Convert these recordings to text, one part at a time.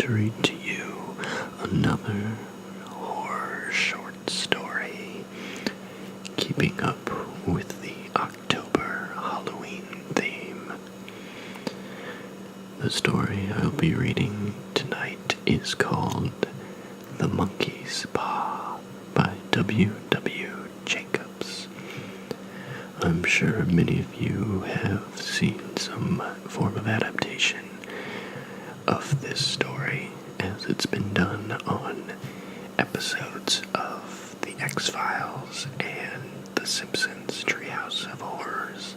to read to you another horror short story, keeping up with the October Halloween theme. The story I'll be reading tonight is called The Monkey's Paw by W.W. Jacobs. I'm sure many of you have seen some form of adaptation of this story, as it's been done on episodes of The X-Files and The Simpsons Treehouse of Horrors,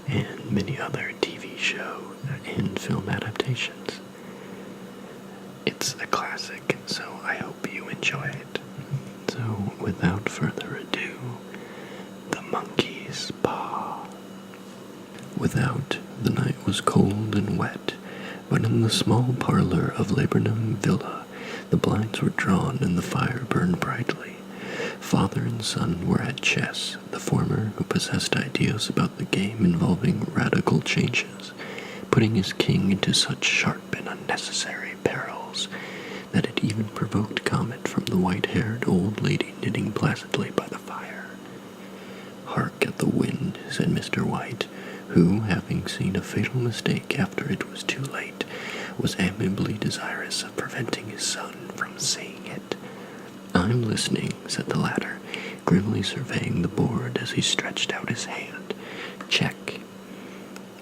and many other TV show and film adaptations. It's a classic, so I hope you enjoy it. So, without further ado, The Monkey's Paw. Without, the night was cold and wet, but in the small parlor of Laburnum Villa, the blinds were drawn and the fire burned brightly. Father and son were at chess, the former, who possessed ideas about the game involving radical changes, putting his king into such sharp and unnecessary perils that it even provoked comment from the white-haired old lady knitting placidly by the fire. "Hark at the wind," said Mr. White, who, having seen a fatal mistake after it was too late, was amiably desirous of preventing his son from seeing it. "I'm listening," said the latter, grimly surveying the board as he stretched out his hand. "Check."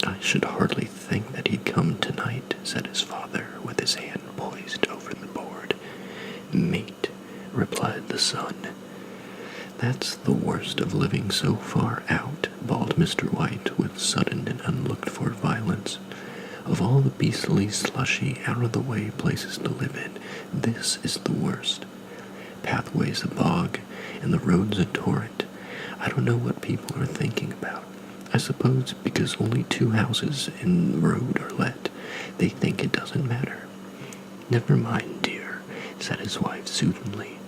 "I should hardly think that he'd come tonight," said his father, with his hand poised over the board. "Mate," replied the son. "That's the worst of living so far out," bawled Mr. White with sudden and unlooked-for violence. "Of all the beastly, slushy, out-of-the-way places to live in, this is the worst. Pathway's a bog, and the road's a torrent. I don't know what people are thinking about. I suppose because only 2 houses in the road are let, they think it doesn't matter." "Never mind, dear," said his wife soothingly.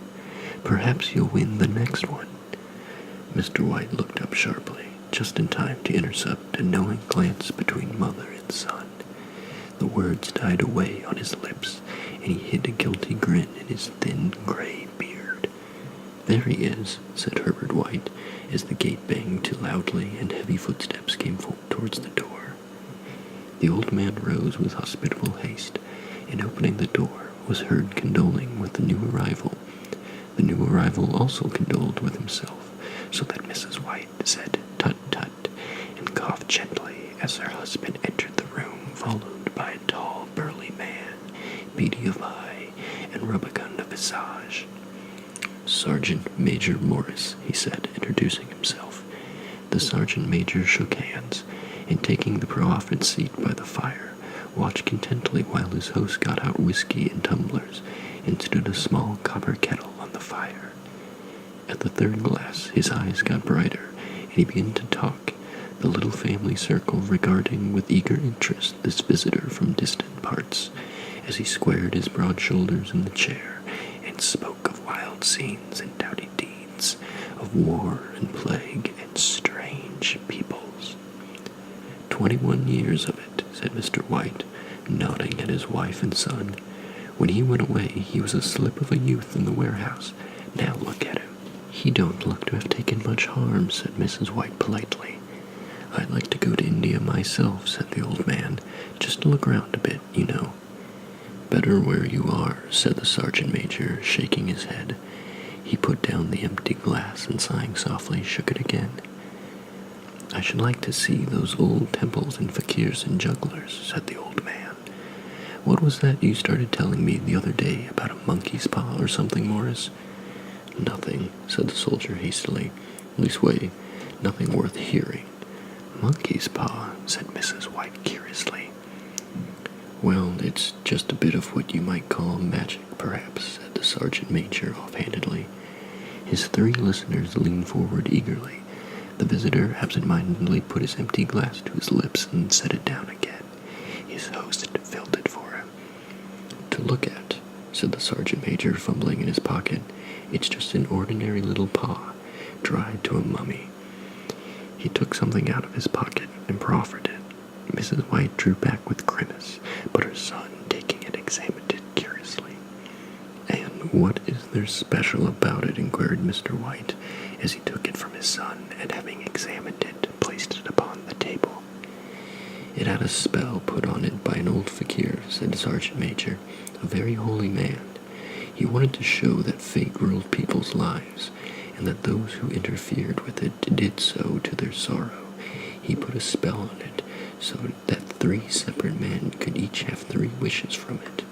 "Perhaps you'll win the next one." Mr. White looked up sharply, just in time to intercept a knowing glance between mother and son. The words died away on his lips, and he hid a guilty grin in his thin gray beard. "There he is," said Herbert White, as the gate banged too loudly and heavy footsteps came towards the door. The old man rose with hospitable haste, and opening the door, was heard condoling with the new arrival. The new arrival also condoled with himself, so that Mrs. White said "tut tut" and coughed gently as her husband entered the room, followed by a tall, burly man, beady of eye and rubicund of visage. "Sergeant Major Morris," he said, introducing himself. The sergeant major shook hands, and taking the proffered seat by the fire, watched contentedly while his host got out whiskey in tumblers and stood a small copper kettle on the fire. At the third glass, his eyes got brighter, and he began to talk, the little family circle regarding with eager interest this visitor from distant parts, as he squared his broad shoulders in the chair and spoke of wild scenes and doughty deeds, of war and plague and strange peoples. 21 years of it," said Mr. White, nodding at his wife and son. "When he went away, he was a slip of a youth in the warehouse. Now look at him." "He don't look to have taken much harm," said Mrs. White politely. "I'd like to go to India myself," said the old man, "just to look round a bit, you know." "Better where you are," said the sergeant major, shaking his head. He put down the empty glass and, sighing softly, shook it again. "I should like to see those old temples and fakirs and jugglers," said the old man. "What was that you started telling me the other day about a monkey's paw or something, Morris?" "Nothing," said the soldier hastily. "Leastway, nothing worth hearing." "Monkey's paw," said Mrs. White curiously. "Well, it's just a bit of what you might call magic, perhaps," said the sergeant major offhandedly. His 3 listeners leaned forward eagerly. The visitor absent-mindedly put his empty glass to his lips and set it down again. His host filled it for him. "To look at," said the sergeant major, fumbling in his pocket. "It's just an ordinary little paw, dried to a mummy." He took something out of his pocket and proffered it. Mrs. White drew back with grimace, but her son, taking it examined it curiously. "And what is there special about it?" inquired Mr. White, as he took it from his son, and having examined it, placed it upon the table. "It had a spell put on it by an old fakir," said the sergeant major, "a very holy man. He wanted to show that fate ruled people's lives, and that those who interfered with it did so to their sorrow. He put a spell on it, so that 3 separate men could each have 3 wishes from it.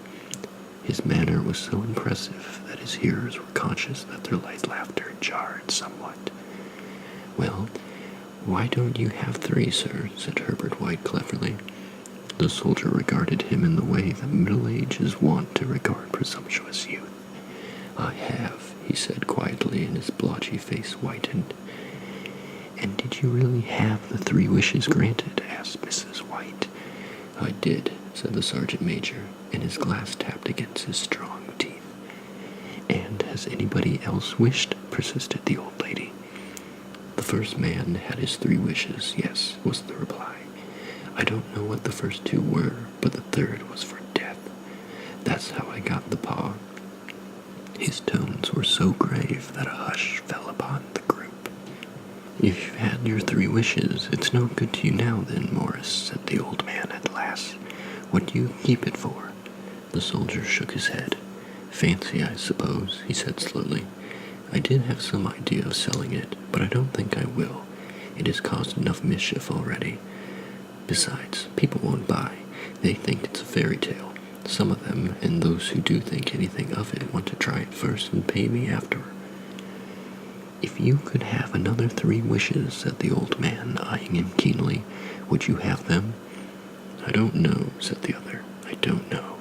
His manner was so impressive that his hearers were conscious that their light laughter jarred somewhat. "Well, why don't you have 3, sir?" said Herbert White cleverly. The soldier regarded him in the way that middle age is wont to regard presumptuous youth. "I have," he said quietly, and his blotchy face whitened. "And did you really have the 3 wishes granted?" asked Mrs. White. "I did," said the sergeant major, and his glass tapped against his strong teeth. "And has anybody else wished?" persisted the old lady. "The first man had his 3 wishes, yes," was the reply. "I don't know what the first 2 were, but the third was for death. That's how I got the paw." His tones were so grave that a hush fell upon the group. "If you've had your 3 wishes, it's no good to you now then, Morris," said the old man at last. "What do you keep it for?" The soldier shook his head. "Fancy, I suppose," he said slowly. "I did have some idea of selling it, but I don't think I will. It has caused enough mischief already. Besides, people won't buy. They think it's a fairy tale. Some of them, and those who do think anything of it, want to try it first and pay me afterward." "If you could have another 3 wishes," said the old man, eyeing him keenly, "would you have them?" "I don't know," said the other. "I don't know."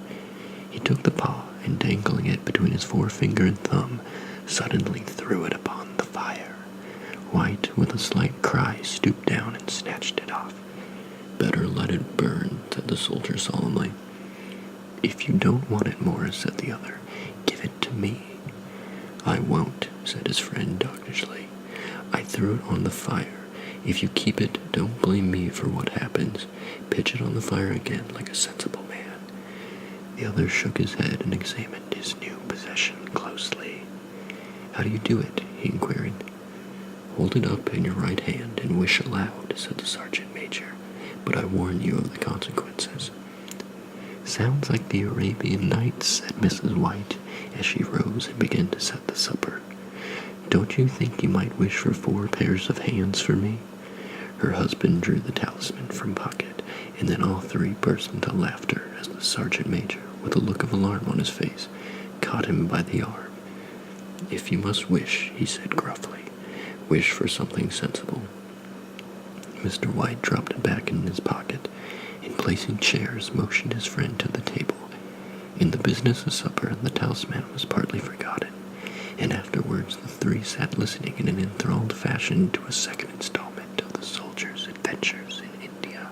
He took the paw, and dangling it between his forefinger and thumb, suddenly threw it upon the fire. White, with a slight cry, stooped down and snatched it off. "Better let it burn," said the soldier solemnly. "If you don't want it, Morris," said the other, "give it to me." "I won't," said his friend doggishly. "I threw it on the fire. If you keep it, don't blame me for what happens. Pitch it on the fire again like a sensible man." The other shook his head and examined his new possession closely. "How do you do it?" he inquired. "Hold it up in your right hand and wish aloud," said the sergeant major, "but I warn you of the consequences." "Sounds like the Arabian Nights," said Mrs. White, as she rose and began to set the supper. "Don't you think you might wish for 4 pairs of hands for me?" Her husband drew the talisman from pocket, and then all 3 burst into laughter as the sergeant major, with a look of alarm on his face, caught him by the arm. "If you must wish," he said gruffly, "wish for something sensible." Mr. White dropped it back in his pocket, and placing chairs, motioned his friend to the table. In the business of supper, the talisman was partly forgotten, and afterwards the 3 sat listening in an enthralled fashion to a second installment of the soldier's adventures in India.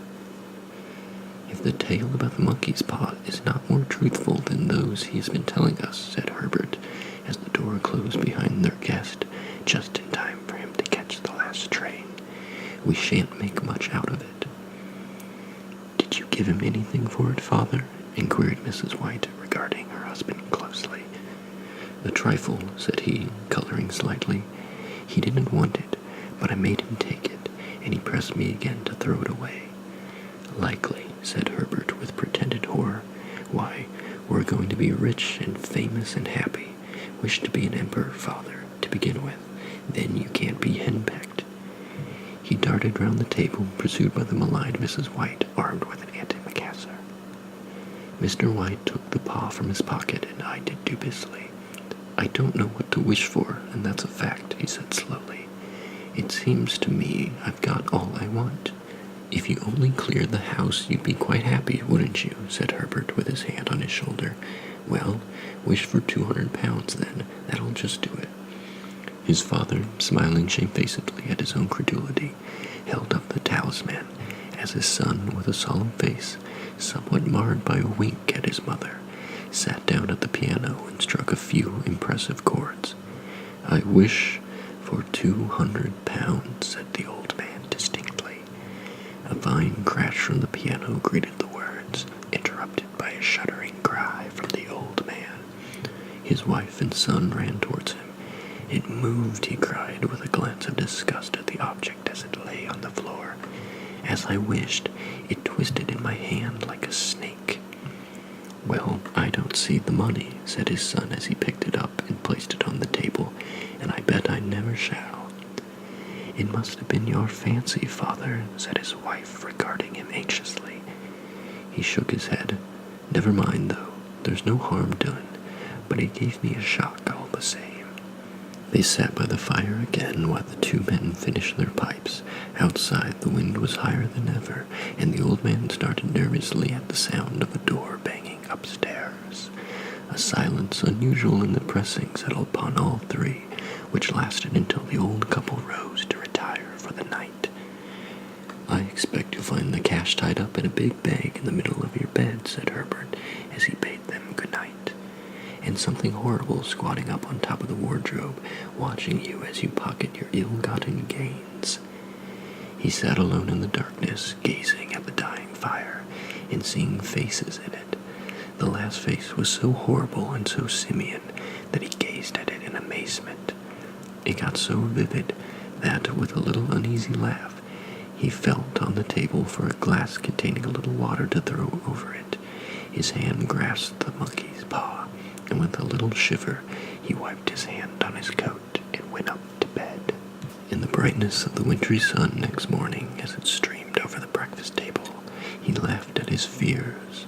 "If the tale about the monkey's paw is not more truthful than those he has been telling us," said Herbert, as the door closed behind their guest, just in time for him to catch the last train, "we shan't make much out of it." "Did you give him anything for it, father?" inquired Mrs. White, regarding her husband closely. "A trifle," said he, coloring slightly. "He didn't want it, but I made him take it, and he pressed me again to throw it away." "Likely," said Herbert with pretended horror. "Why, we're going to be rich and famous and happy. Wish to be an emperor, father, to begin with. Then you can't be henpecked." He darted round the table, pursued by the maligned Mrs. White, armed with an antimacassar. Mr. White took the paw from his pocket and eyed it dubiously. "I don't know what to wish for, and that's a fact," he said slowly. "It seems to me I've got all I want." "If you only cleared the house, you'd be quite happy, wouldn't you?" said Herbert, with his hand on his shoulder. "Well, wish for 200 pounds, then. That'll just do it." His father, smiling shamefacedly at his own credulity, held up the talisman, as his son, with a solemn face, somewhat marred by a wink at his mother, sat down at the piano and struck a few impressive chords. "I wish for 200 pounds, said the old man distinctly. A fine crash from the piano greeted the words, interrupted by a shuddering cry from His wife and son ran towards him. "It moved," he cried, with a glance of disgust at the object as it lay on the floor. "As I wished, it twisted in my hand like a snake." "Well, I don't see the money," said his son as he picked it up and placed it on the table, "and I bet I never shall." "It must have been your fancy, father," said his wife, regarding him anxiously. He shook his head. "Never mind, though. There's no harm done, but it gave me a shock all the same." They sat by the fire again while the two men finished their pipes. Outside, the wind was higher than ever, and the old man started nervously at the sound of a door banging upstairs. A silence unusual and depressing settled upon all three, which lasted until the old couple rose to retire for the night. "I expect you'll find the cash tied up in a big bag in the middle of your bed," said Herbert, as he bade them good night. "And something horrible squatting up on top of the wardrobe, watching you as you pocket your ill-gotten gains." He sat alone in the darkness, gazing at the dying fire, and seeing faces in it. The last face was so horrible and so simian that he gazed at it in amazement. It got so vivid that, with a little uneasy laugh, he felt on the table for a glass containing a little water to throw over it. His hand grasped the monkey's paw, and with a little shiver he wiped his hand on his coat and went up to bed. In the brightness of the wintry sun next morning, as it streamed over the breakfast table, he laughed at his fears.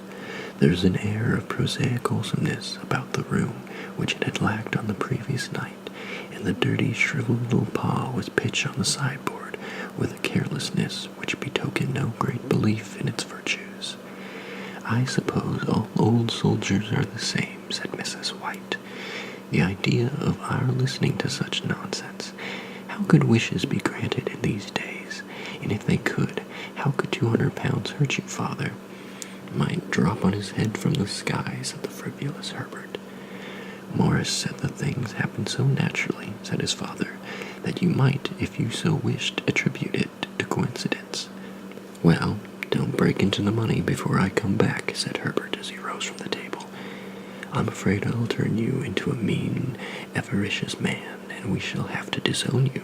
There was an air of prosaic wholesomeness about the room which it had lacked on the previous night, and the dirty, shriveled little paw was pitched on the sideboard with a carelessness which betokened no great belief in its virtues. "I suppose all old soldiers are the same," said Mrs. White. "The idea of our listening to such nonsense. How could wishes be granted in these days? And if they could, how could 200 pounds hurt you, father?" "Might drop on his head from the sky," said the frivolous Herbert. "Morris said the things happened so naturally," said his father, "that you might, if you so wished, attribute it to coincidence." "Well, don't break into the money before I come back," said Herbert as he rose from the table. "I'm afraid I'll turn you into a mean, avaricious man, and we shall have to disown you."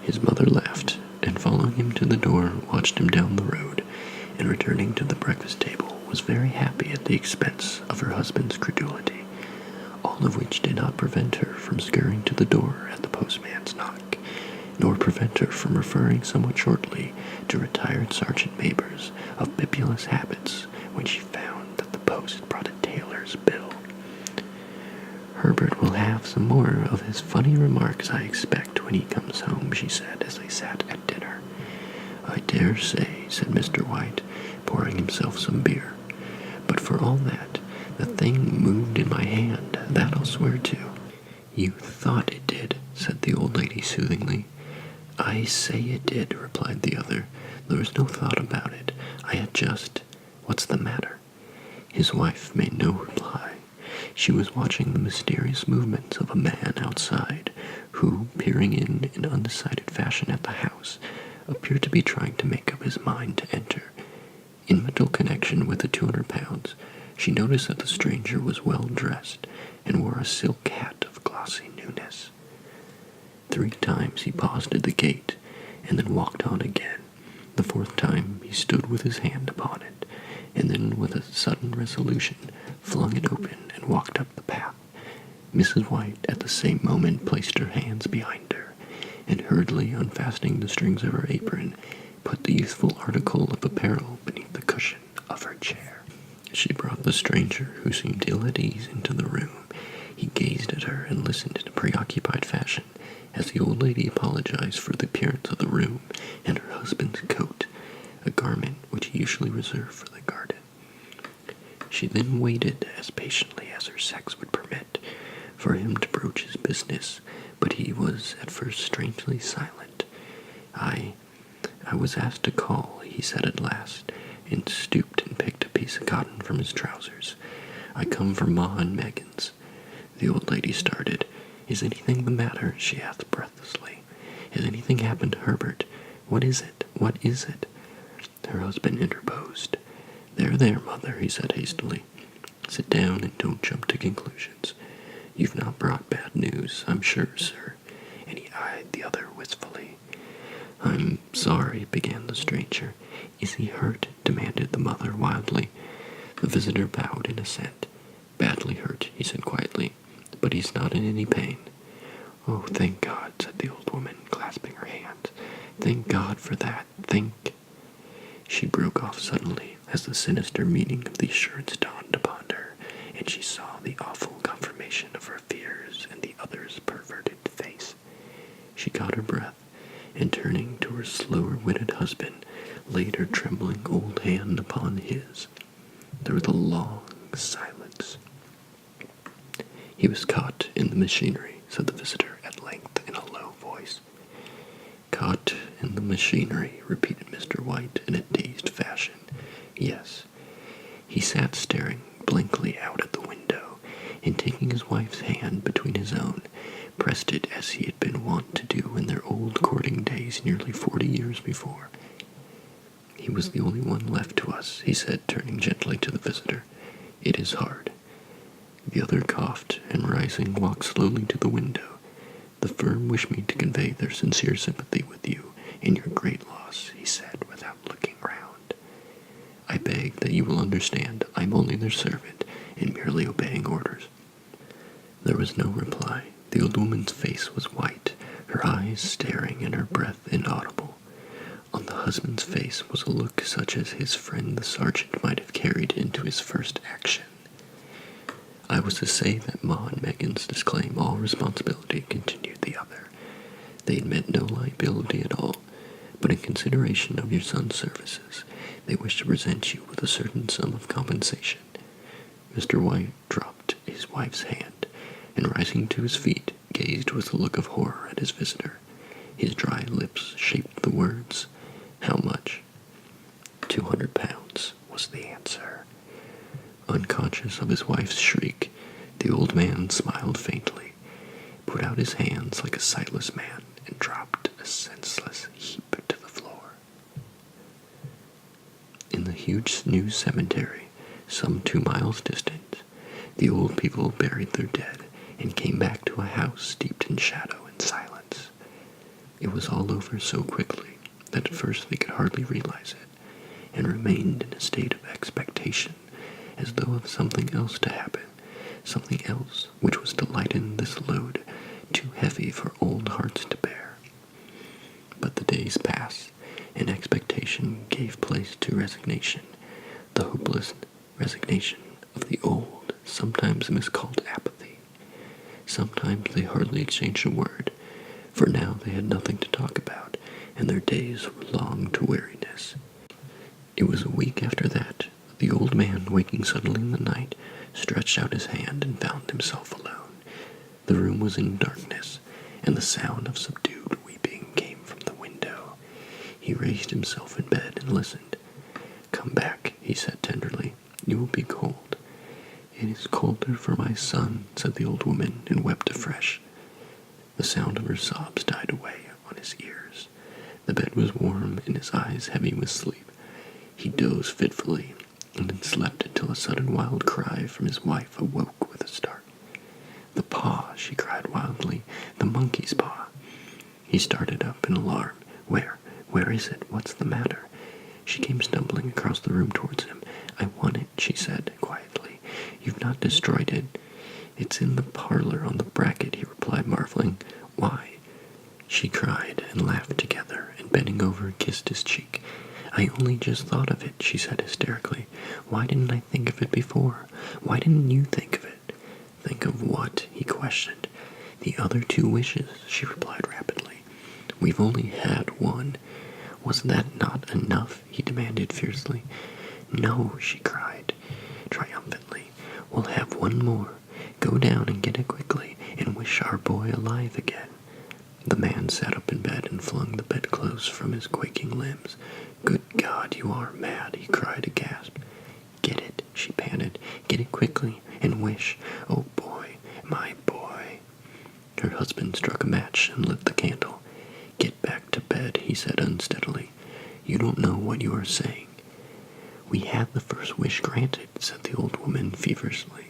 His mother laughed, and following him to the door, watched him down the road, and returning to the breakfast table, was very happy at the expense of her husband's credulity, all of which did not prevent her from scurrying to the door at the postman's knock, nor prevent her from referring somewhat shortly to retired Sergeant Mabers of bibulous habits when she found that the post brought a tailor's bill. "Herbert will have some more of his funny remarks, I expect, when he comes home," she said as they sat at dinner. "I dare say," said Mr. White, pouring himself some beer. "But for all that, the thing moved in my hand, that I'll swear to." "You thought it did," said the old lady soothingly. "I say it did," replied the other. "There was no thought about it. I had just— What's the matter?" His wife made no reply. She was watching the mysterious movements of a man outside, who, peering in an undecided fashion at the house, appeared to be trying to make up his mind to enter. In mental connection with the 200 pounds, she noticed that the stranger was well dressed and wore a silk hat of glossy newness. 3 times he paused at the gate, and then walked on again. The 4th time he stood with his hand upon it, and then with a sudden resolution flung it open and walked up the path. Mrs. White at the same moment placed her hands behind her, and hurriedly unfastening the strings of her apron, put the youthful article of apparel beneath the cushion of her chair. She brought the stranger, who seemed ill at ease, into the room. He gazed at her and listened in a preoccupied fashion as the old lady apologized for the appearance of the room and her husband's coat, a garment which he usually reserved for the garden. She then waited, as patiently as her sex would permit, for him to broach his business, but he was at first strangely silent. I was asked to call," he said at last, and stooped and picked a piece of cotton from his trousers. "I come from Ma and Megan's." The old lady started. "Is anything the matter?" she asked breathlessly. "Has anything happened to Herbert? What is it? What is it?" Her husband interposed. There, mother," he said hastily. "Sit down and don't jump to conclusions. You've not brought bad news, I'm sure, sir, and he eyed the other wistfully. I'm sorry, began the stranger. Is he hurt? Demanded the mother wildly. The visitor bowed in assent. Badly hurt, he said quietly, but he's not in any pain. Oh, thank God, said the old woman, clasping her hands. Thank God for that. She broke off suddenly as the sinister meaning of the assurance dawned upon her, and she saw the awful confirmation of her fears in the other's perverted face. She caught her breath, and turning to her slower-witted husband, laid her trembling old hand upon his. There was a long silence. He was caught in the machinery, said the visitor at length in a low voice. Caught in the machinery, repeated Mr. White in a dazed fashion. Yes. He sat staring blankly out at the window, and taking his wife's hand between his own, pressed it as he had been wont to do in their old courting days nearly 40 years before. He was the only one left to us, he said, turning gently to the visitor. It is hard. The other coughed, and rising, walked slowly to the window. The firm wish me to convey their sincere sympathy with you in your great loss, he said, without looking round. I beg that you will understand I am only their servant, and merely obeying orders. There was no reply. The old woman's face was white, her eyes staring, and her breath inaudible. On the husband's face was a look such as his friend the sergeant might have carried into his first action. I was to say that Ma and Meggins disclaim all responsibility, continued the other. They admit no liability at all, but in consideration of your son's services, they wish to present you with a certain sum of compensation. Mr. White dropped his wife's hand, and rising to his feet, gazed with a look of horror at his visitor. His dry lips shaped the words, How much? 200 pounds, was the answer. Unconscious of his wife's shriek, the old man smiled faintly, put out his hands like a sightless man, and dropped a senseless heap to the floor. In the huge new cemetery, some 2 miles distant, the old people buried their dead and came back to a house steeped in shadow and silence. It was all over so quickly that at first they could hardly realize it, and remained in a state of expectation, as though of something else to happen, something else which was to lighten this load too heavy for old hearts to bear. But the days passed, and expectation gave place to resignation, the hopeless resignation of the old, sometimes miscalled apathy. Sometimes they hardly exchanged a word, for now they had nothing to talk about, and their days were long to weariness. It was a week after that the old man, waking suddenly in the night, stretched out his hand and found himself alone. The room was in darkness, and the sound of subdued weeping came from the window. He raised himself in bed and listened. Come back, he said tenderly. You will be cold. It is colder for my son, said the old woman, and wept afresh. The sound of her sobs died away on his ears. The bed was warm, and his eyes heavy with sleep. He dozed fitfully, and then slept until a sudden wild cry from his wife awoke with a start. The paw, she cried wildly, the monkey's paw. He started up in alarm. Where is it? What's the matter? She came stumbling across the room towards him. I want it, she said quietly. You've not destroyed it. It's in the parlor on the bracket, he replied, marveling. Why? She cried, and laughed together, and bending over, kissed his cheek. I only just thought of it, she said hysterically. Why didn't I think of it before? Why didn't you think of it? Think of what? He questioned. The other 2 wishes, she replied rapidly. We've only had one. Was that not enough? He demanded fiercely. No, she cried triumphantly. We'll have one more. Go down and get it quickly, and wish our boy alive again. The man sat up in bed and flung the bedclothes from his quaking limbs. Good God, you are mad, he cried aghast. Get it, she panted. Get it quickly, and wish. Oh, boy, my boy. Her husband struck a match and lit the candle. Get back to bed, he said unsteadily. You don't know what you are saying. We had the first wish granted, said the old woman feverishly.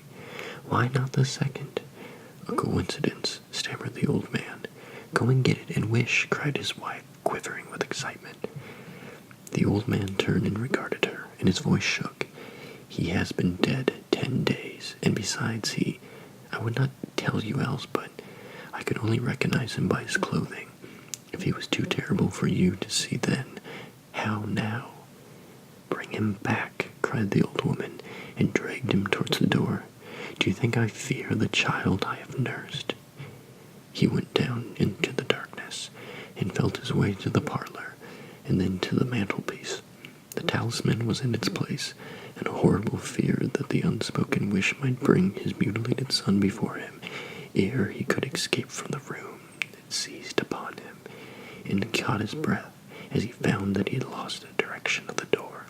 Why not the second? "A coincidence," stammered the old man. "Go and get it and wish," cried his wife, quivering with excitement. The old man turned and regarded her, and his voice shook. "He has been dead 10 days, and besides I would not tell you else, but I could only recognize him by his clothing. If he was too terrible for you to see then, how now?" "Bring him back," cried the old woman, and dragged him towards the door. "Do you think I fear the child I have nursed?" He went down into the darkness, and felt his way to the parlor, and then to the mantelpiece. The talisman was in its place, and a horrible fear that the unspoken wish might bring his mutilated son before him ere he could escape from the room it seized upon him, and caught his breath as he found that he had lost the direction of the door.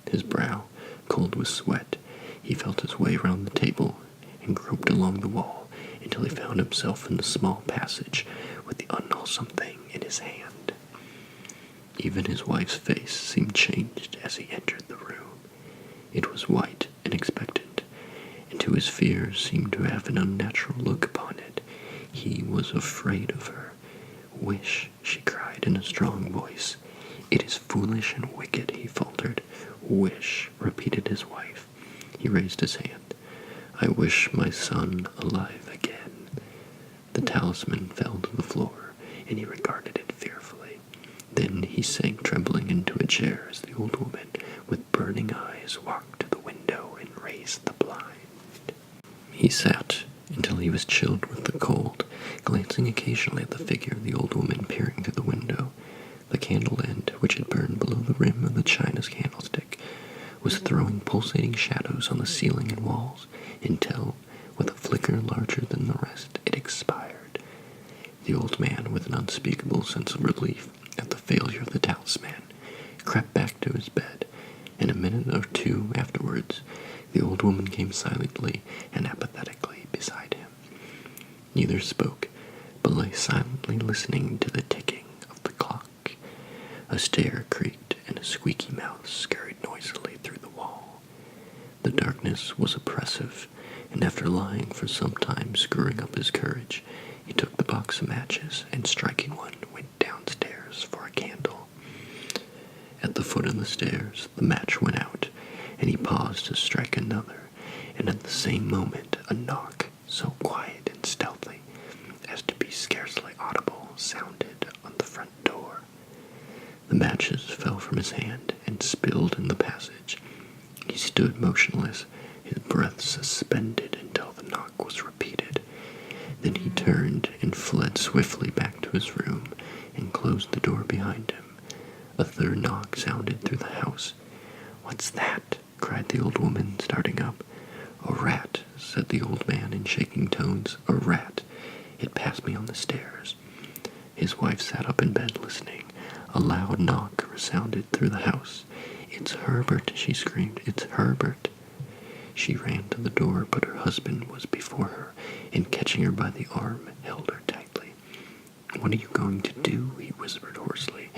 His brow cold with sweat, he felt his way round the table and groped along the wall until he found himself in the small passage with the unwholesome thing in his hand. Even his wife's face seemed changed as he entered the room. It was white and expectant, and to his fears seemed to have an unnatural look upon it. He was afraid of her. "Wish," she cried in a strong voice. "It is foolish and wicked," he faltered. "Wish," repeated his wife. He raised his hand. "I wish my son alive again." The talisman fell to the floor, and he regarded it fearfully. Then he sank trembling into a chair as the old woman, with burning eyes, walked to the window and raised the blind. He sat until he was chilled with the cold, glancing occasionally at the figure of the old woman peering through the window. The candle end, which had burned below the rim of the china candlestick, was throwing pulsating shadows on the ceiling and walls, until, with a flicker larger than the rest, it expired. The old man, with an unspeakable sense of relief at the failure of the talisman, crept back to his bed, and a minute or two afterwards, the old woman came silently and apathetically beside him. Neither spoke, but lay silently listening to the ticking of the clock. A stair creaked, and a squeaky mouse scurried noisily through the wall. The darkness was oppressive, and after lying for some time screwing up his courage, he took the box of matches, and striking one, went downstairs for a candle. At the foot of the stairs, the match went out, and he paused to strike another, and at the same moment a knock, so quiet and stealthy as to be scarcely audible, sounded on the front door. The matches fell from his hand and spilled in the passage. He stood motionless, his breath suspended until the knock was repeated. Then he turned and fled swiftly back to his room and closed the door behind him. A third knock sounded through the house. "What's that?" cried the old woman, starting up. "A rat," said the old man in shaking tones. "A rat. It passed me on the stairs." His wife sat up in bed listening. A loud knock resounded through the house. "It's Herbert," she screamed. "It's Herbert." She ran to the door, but her husband was before her, and catching her by the arm, held her tightly. "What are you going to do?" he whispered hoarsely.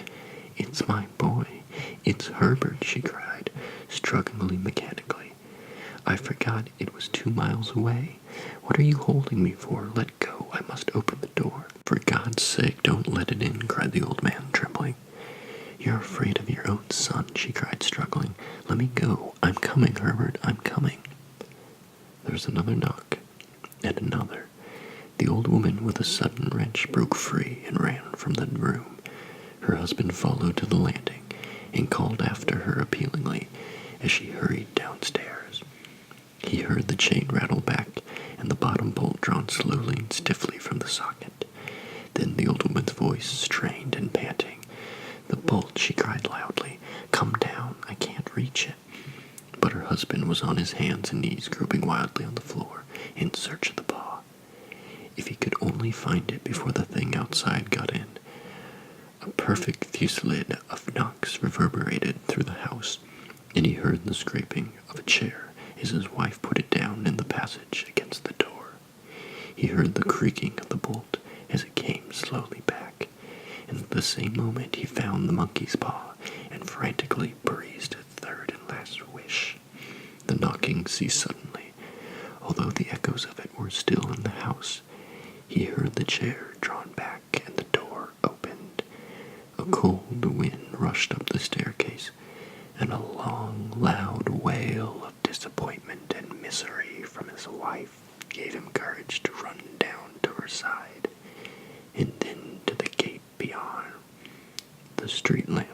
"It's my boy. It's Herbert," she cried, struggling mechanically. "I forgot it was 2 miles away. What are you holding me for? Let go. I must open the door." "For God's sake, don't let it in," cried the old man, trembling. "You're afraid of your own son," she cried, struggling. "Let me go. I'm coming, Herbert. I'm coming." There was another knock, and another. The old woman, with a sudden wrench, broke free and ran from the room. Her husband followed to the landing and called after her appealingly as she hurried downstairs. He heard the chain rattle back and the bottom bolt drawn slowly and stiffly from the socket. Then the old woman's voice, strained and panting. "The bolt," she cried loudly. "Come down. I can't reach it." But her husband was on his hands and knees, groping wildly on the floor in search of the paw. If he could only find it before the thing outside got in. A perfect fusillade of knocks reverberated through the house, and he heard the scraping of a chair as his wife put it down in the passage against the door. He heard the creaking of the bolt as it came slowly back, and at the same moment he found the monkey's paw and frantically breathed a third and last wish. The knocking ceased suddenly, although the echoes of it were still in the house, He heard the chair drawn back and the door opened. A cold wind rushed up the staircase, and a long, loud wail of disappointment and misery from his wife gave him courage to run down to her side, and then to the gate beyond. The street lamp